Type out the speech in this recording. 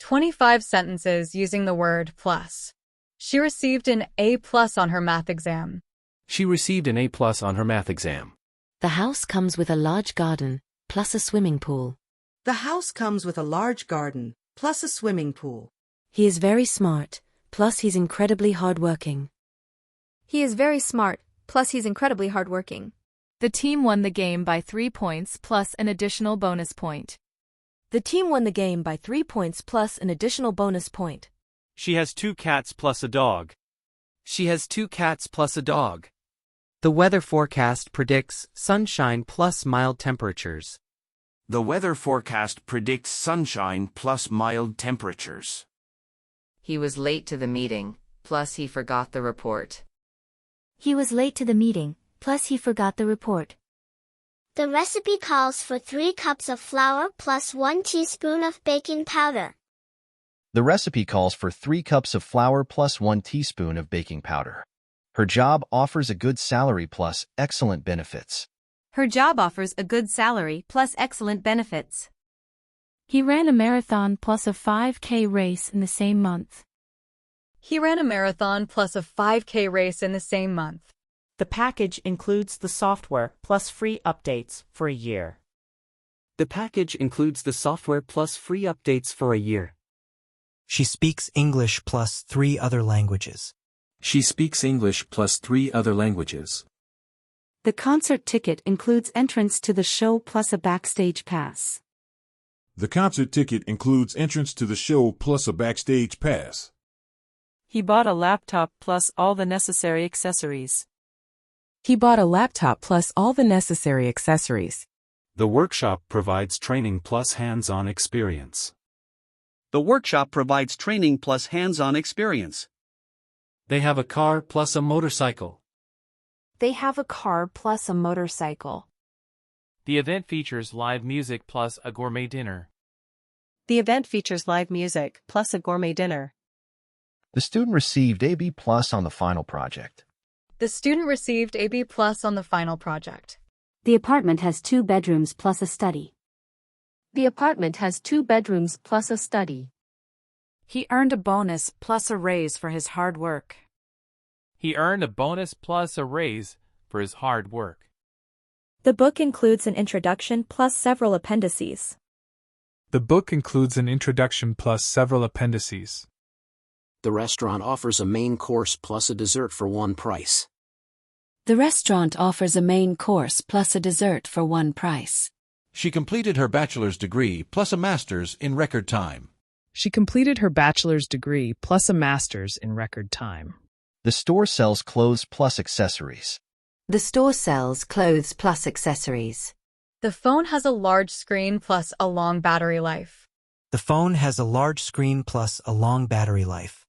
25 sentences using the word plus. She received an A+ on her math exam. She received an A+ on her math exam. The house comes with a large garden, plus a swimming pool. The house comes with a large garden, plus a swimming pool. He is very smart, plus he's incredibly hardworking. He is very smart, plus he's incredibly hardworking. The team won the game by 3 points plus an additional bonus point. The team won the game by 3 points plus an additional bonus point. She has 2 cats plus a dog. She has 2 cats plus a dog. The weather forecast predicts sunshine plus mild temperatures. The weather forecast predicts sunshine plus mild temperatures. He was late to the meeting, plus he forgot the report. He was late to the meeting, plus he forgot the report. The recipe calls for 3 cups of flour plus 1 teaspoon of baking powder. The recipe calls for 3 cups of flour plus 1 teaspoon of baking powder. Her job offers a good salary plus excellent benefits. Her job offers a good salary plus excellent benefits. He ran a marathon plus a 5K race in the same month. He ran a marathon plus a 5K race in the same month. The package includes the software plus free updates for a year. The package includes the software plus free updates for a year. She speaks English plus 3 other languages. She speaks English plus 3 other languages. The concert ticket includes entrance to the show plus a backstage pass. The concert ticket includes entrance to the show plus a backstage pass. He bought a laptop plus all the necessary accessories. He bought a laptop plus all the necessary accessories. The workshop provides training plus hands-on experience. The workshop provides training plus hands-on experience. They have a car plus a motorcycle. They have a car plus a motorcycle. The event features live music plus a gourmet dinner. The event features live music plus a gourmet dinner. The student received a B+ on the final project. The student received a B+ on the final project. The apartment has 2 bedrooms plus a study. The apartment has 2 bedrooms plus a study. He earned a bonus plus a raise for his hard work. He earned a bonus plus a raise for his hard work. The book includes an introduction plus several appendices. The book includes an introduction plus several appendices. The restaurant offers a main course plus a dessert for one price. The restaurant offers a main course plus a dessert for one price. She completed her bachelor's degree plus a master's in record time. She completed her bachelor's degree plus a master's in record time. The store sells clothes plus accessories. The store sells clothes plus accessories. The phone has a large screen plus a long battery life. The phone has a large screen plus a long battery life.